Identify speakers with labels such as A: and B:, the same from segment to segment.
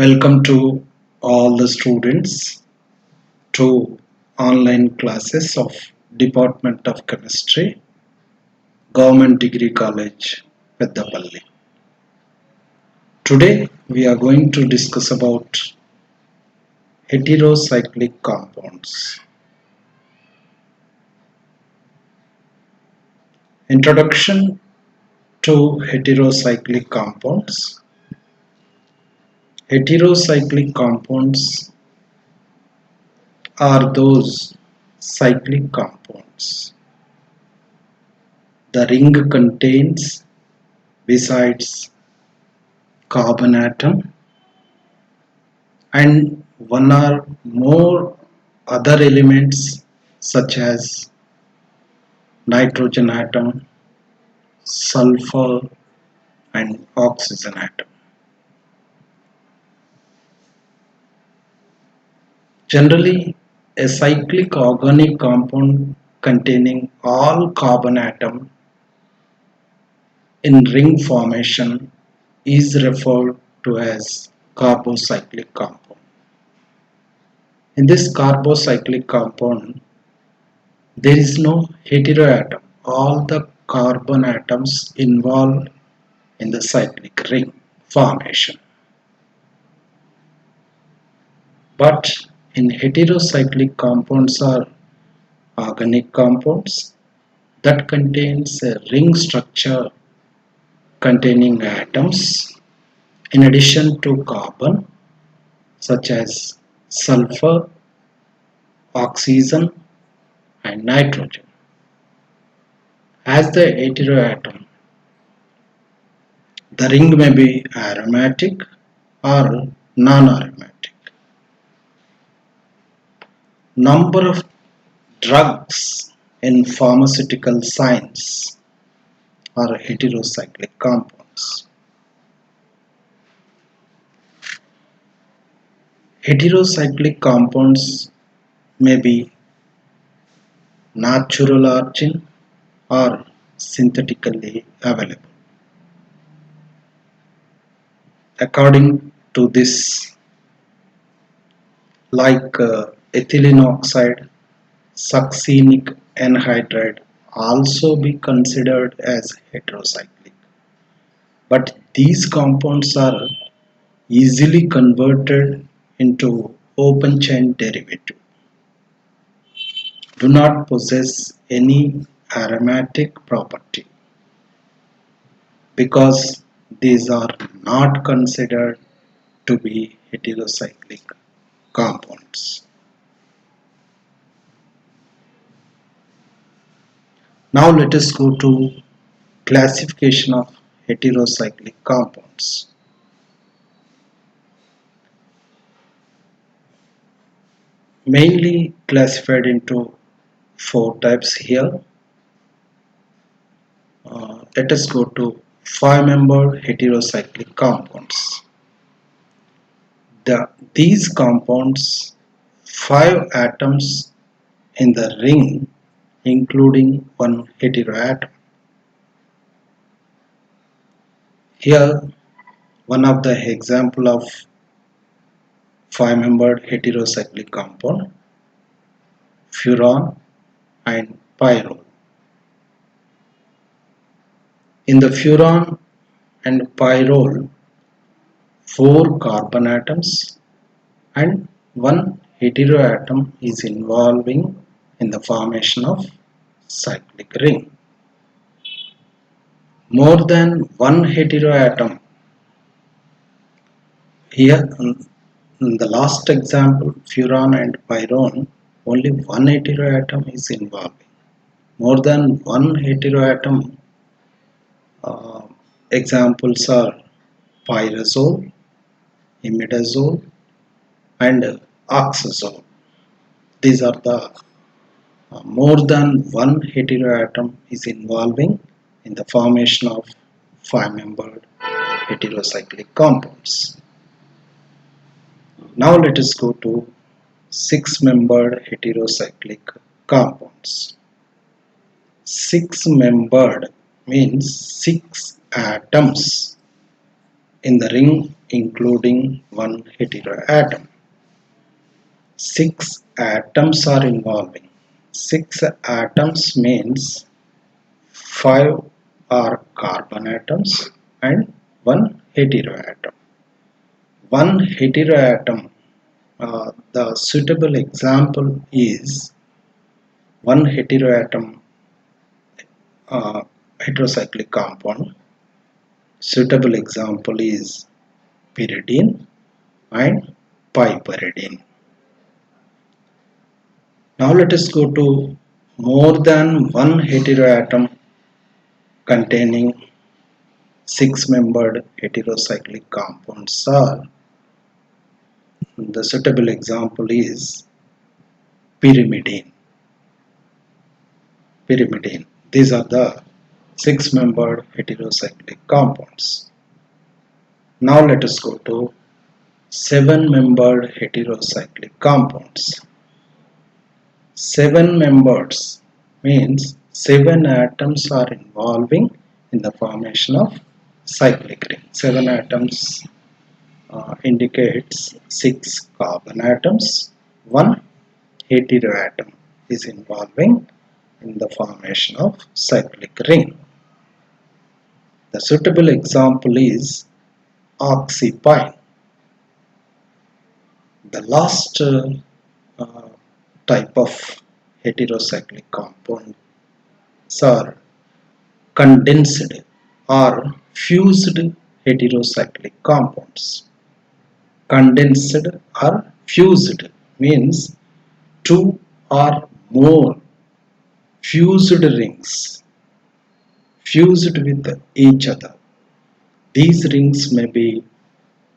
A: Welcome to all the students to online classes of Department of Chemistry, Government Degree College, Peddapalli. Today we are going to discuss about heterocyclic compounds. Introduction to heterocyclic compounds. Heterocyclic compounds are those cyclic compounds. The ring contains, besides carbon atom and one or more other elements such as nitrogen atom, sulfur and oxygen atom. Generally, a cyclic organic compound containing all carbon atom in ring formation is referred to as carbocyclic compound. In this carbocyclic compound, there is no heteroatom. All the carbon atoms involved in the cyclic ring formation. But in heterocyclic compounds are organic compounds that contains a ring structure containing atoms in addition to carbon such as sulfur, oxygen and nitrogen. As the heteroatom, the ring may be aromatic or non-aromatic. Number of drugs in pharmaceutical science are heterocyclic compounds. Heterocyclic compounds may be natural origin or synthetically available. According to this, like ethylene oxide, succinic anhydride also be considered as heterocyclic. But these compounds are easily converted into open chain derivative, do not possess any aromatic property because these are not considered to be heterocyclic compounds. Now let us go to classification of heterocyclic compounds. Mainly classified into four types here. Let us go to five-membered heterocyclic compounds. These compounds, five atoms in the ring, including one heteroatom. Here, one of the example of five-membered heterocyclic compound, furan and pyrrole. In the furan and pyrrole, four carbon atoms and one heteroatom is involving in the formation of cyclic ring. More than one heteroatom. Here in the last example, furan and pyrrole, only one heteroatom is involving. More than one heteroatom uh, examples are pyrazole, imidazole and oxazole. These are the more than one heteroatom is involving in the formation of five-membered heterocyclic compounds. Now let us go to six-membered heterocyclic compounds. Six-membered means six atoms in the ring including one heteroatom. 6 atoms are involving. 6 atoms means 5 are carbon atoms and one heteroatom. One heteroatom, the suitable example is one heteroatom heterocyclic compound. Suitable example is pyridine and piperidine. Now let us go to more than one heteroatom containing 6-membered heterocyclic compounds are. The suitable example is pyrimidine. Pyrimidine. These are the 6-membered heterocyclic compounds. Now let us go to 7-membered heterocyclic compounds. 7 members means 7 atoms are involving in the formation of cyclic ring. 7 atoms indicates 6 carbon atoms. 1 heteroatom is involving in the formation of cyclic ring. The suitable example is oxypine. The last type of heterocyclic compounds are condensed or fused heterocyclic compounds. Condensed or fused means 2 or more fused rings fused with each other. These rings may be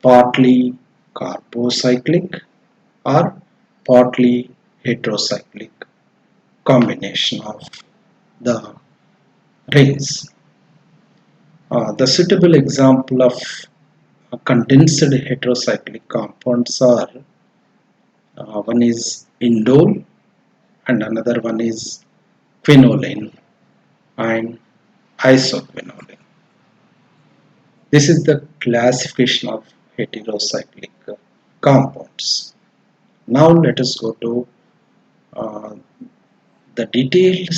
A: partly carbocyclic or partly heterocyclic combination of the rings. The suitable example of condensed heterocyclic compounds are one is indole and another one is quinoline and isoquinoline. This is the classification of heterocyclic compounds. Now let us go to uh, the detailed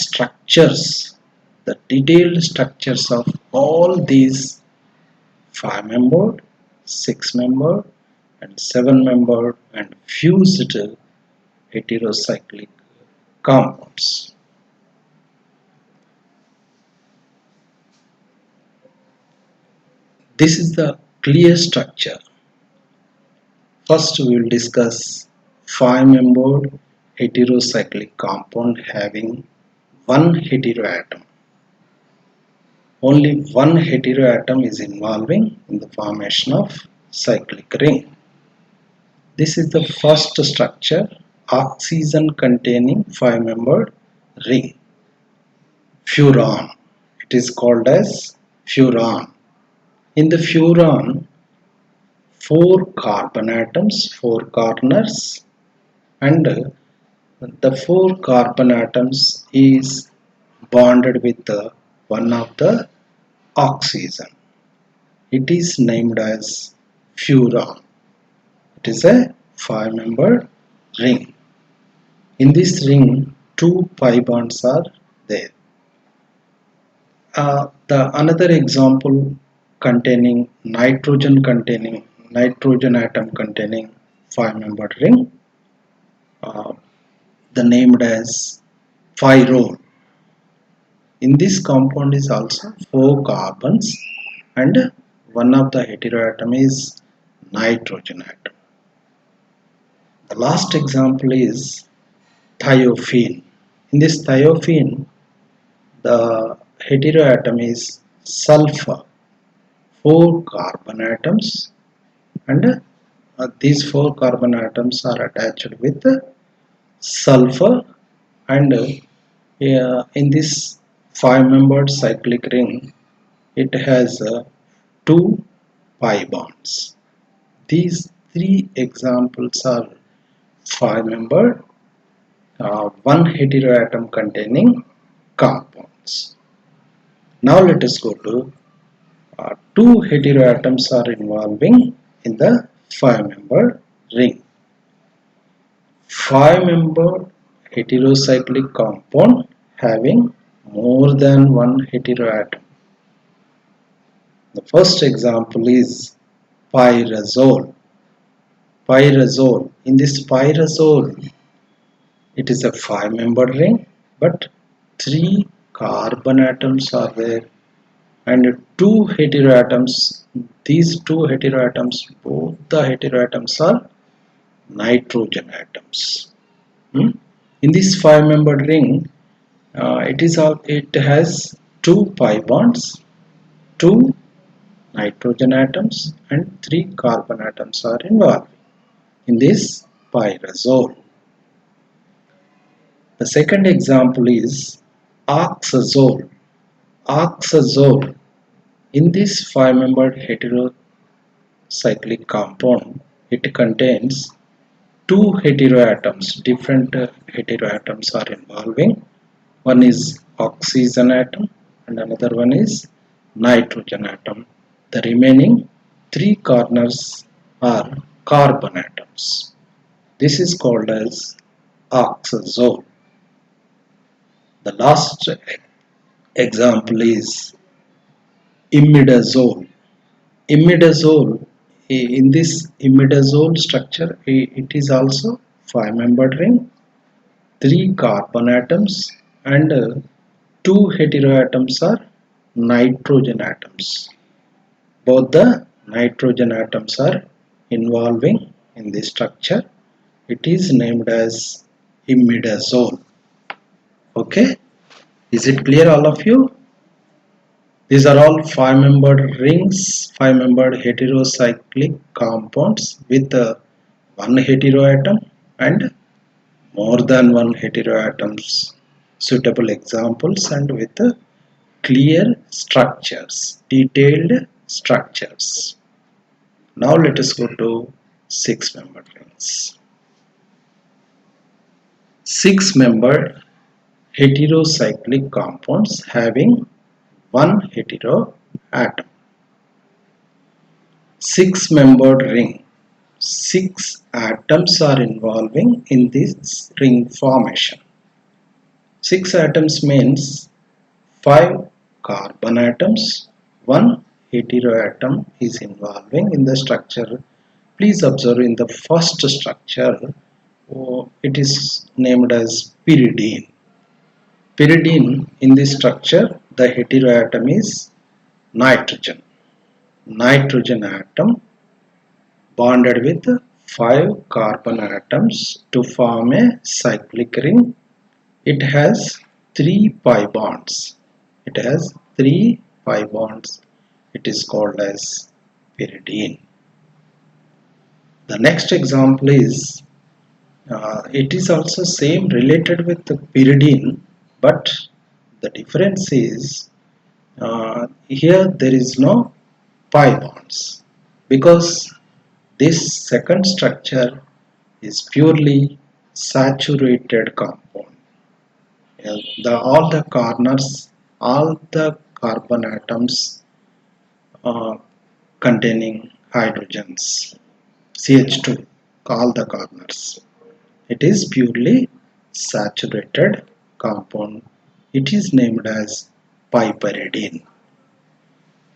A: structures of all these 5-membered, 6-membered and 7-membered and fused heterocyclic compounds. This is the clear structure. First we will discuss 5-membered heterocyclic compound having one heteroatom. Only one heteroatom is involving in the formation of cyclic ring. This is the first structure, oxygen containing 5-membered ring. Furan. It is called as furan. In the furan, 4 carbon atoms, 4 corners, and the 4 carbon atoms is bonded with one of the oxygen. It is named as furan. It is a 5-membered ring. In this ring, 2 pi bonds are there. The another example containing nitrogen atom containing 5-membered ring, the named as pyrrole. In this compound is also 4 carbons and one of the heteroatom is nitrogen atom. The last example is thiophene. In this thiophene, the heteroatom is sulfur. 4 carbon atoms and these 4 carbon atoms are attached with sulfur and in this 5-membered cyclic ring it has 2 pi bonds. These 3 examples are 5-membered, one heteroatom containing compounds. Now let us go to 2 heteroatoms are involving in the 5-membered ring. 5-membered heterocyclic compound having more than one heteroatom. The first example is pyrazole. Pyrazole. In this pyrazole, it is a 5-membered ring, but 3 carbon atoms are there and 2 heteroatoms. These 2 heteroatoms, both the heteroatoms are nitrogen atoms. In this 5-membered ring, it has 2 pi bonds, 2 nitrogen atoms, and 3 carbon atoms are involved in this pyrazole. The second example is oxazole. Oxazole. In this 5-membered heterocyclic compound, it contains 2 heteroatoms. Different heteroatoms are involving. One is oxygen atom and another one is nitrogen atom. The remaining 3 corners are carbon atoms. This is called as oxazole. The last example is imidazole. Imidazole, in this imidazole structure, it is also 5-membered ring, 3 carbon atoms and 2 heteroatoms are nitrogen atoms. Both the nitrogen atoms are involving in this structure. It is named as imidazole. Okay, is it clear all of you? These are all 5-membered rings, 5-membered heterocyclic compounds with one heteroatom and more than one heteroatoms. Suitable examples and with clear structures, detailed structures. Now let us go to 6-membered rings. 6-membered heterocyclic compounds having one heteroatom. 6-membered ring. 6 atoms are involving in this ring formation. 6 atoms means 5 carbon atoms, 1 heteroatom is involving in the structure. Please observe in the first structure, it is named as pyridine. Pyridine, in this structure, the heteroatom is nitrogen. Nitrogen atom bonded with 5 carbon atoms to form a cyclic ring. It has 3 pi bonds. It has 3 pi bonds. It is called as pyridine. The next example is, it is also same related with the pyridine, but the difference is here there is no pi bonds because this second structure is purely saturated compound. All the corners, all the carbon atoms containing hydrogens, CH2, all the corners. It is purely saturated compound. It is named as piperidine.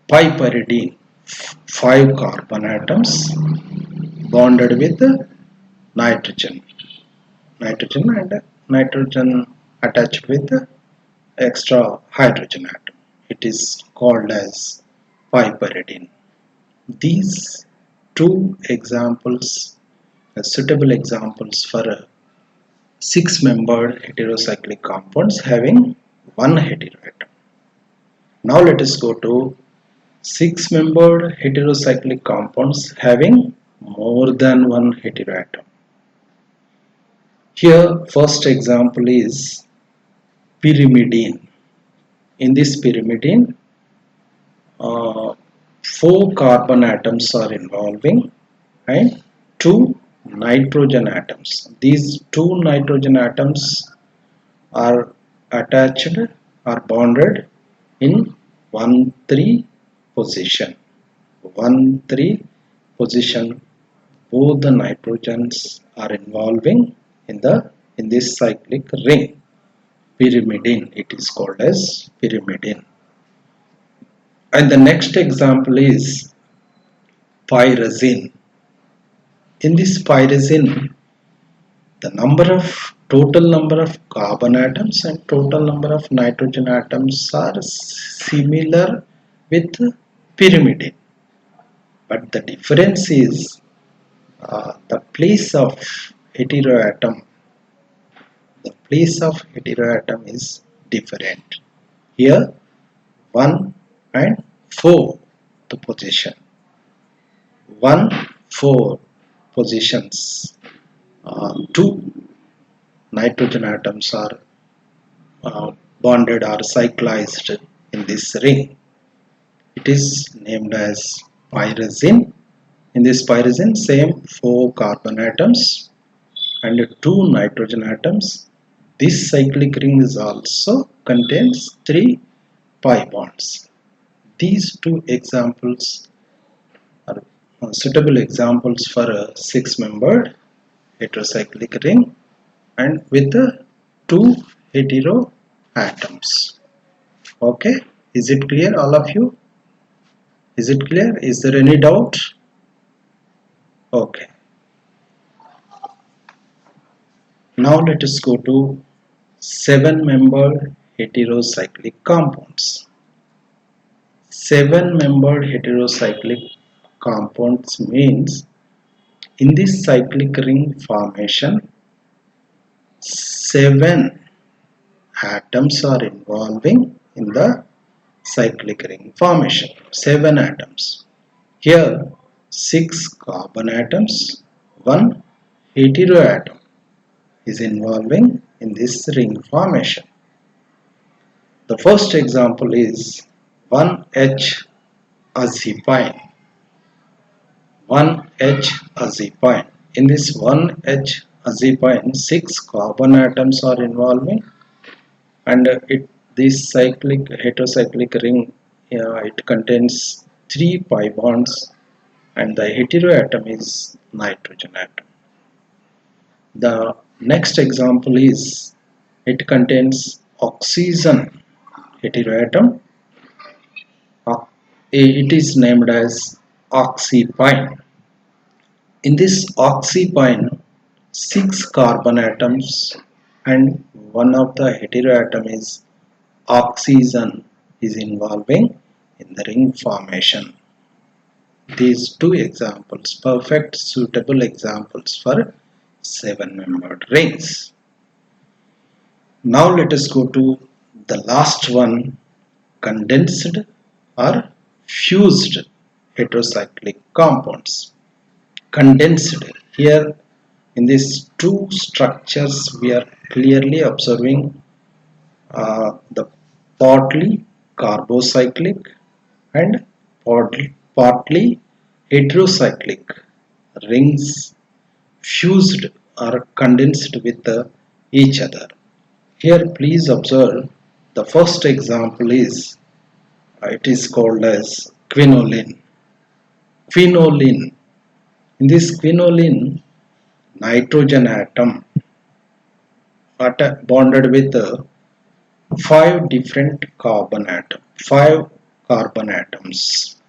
A: Piperidine, 5 carbon atoms bonded with nitrogen. Nitrogen attached with extra hydrogen atom. It is called as piperidine. These two examples are suitable examples for 6-membered heterocyclic compounds having one heteroatom. Now let us go to 6-membered heterocyclic compounds having more than one heteroatom. Here first example is pyrimidine. In this pyrimidine, 4 carbon atoms are involving and 2 nitrogen atoms. These 2 nitrogen atoms are attached or bonded in 1,3 position. 1,3 position both the nitrogens are involving in this cyclic ring. Pyrimidine, it is called as pyrimidine. And the next example is pyrazine. In this pyrazine, the total number of carbon atoms and total number of nitrogen atoms are similar with pyrimidine, but the difference is the place of heteroatom. The place of heteroatom is different. Here 1 and 4 the position. 1, 4 positions. Two nitrogen atoms are bonded or cyclized in this ring. It is named as pyrazine. In this pyrazine, same 4 carbon atoms and 2 nitrogen atoms. This cyclic ring is also contains 3 pi bonds. These two examples are suitable examples for a 6-membered heterocyclic ring and with 2 hetero atoms. Okay, is it clear, all of you? Is it clear? Is there any doubt? Okay. Now let us go to 7-membered heterocyclic compounds. 7-membered heterocyclic compounds means in this cyclic ring formation 7 atoms are involving in the cyclic ring formation. 7 atoms. Here 6 carbon atoms, 1 heteroatom is involving in this ring formation. The first example is 1H azepine. 1H azepine. In this 1H azepine, 6 carbon atoms are involving, and this heterocyclic ring, it contains 3 pi bonds, and the heteroatom is nitrogen atom. The next example is it contains oxygen heteroatom. It is named as oxypine. In this oxypine, 6 carbon atoms and one of the heteroatom is oxygen is involving in the ring formation. These two examples, perfect suitable examples for 7-membered rings. Now let us go to the last one, condensed or fused heterocyclic compounds. Condensed, here in these two structures we are clearly observing the partly carbocyclic and partly heterocyclic rings fused or condensed with each other. Here please observe the first example is it is called as quinoline. Quinoline. In this quinoline, nitrogen atom bonded with 5 different carbon atoms. 5 carbon atoms.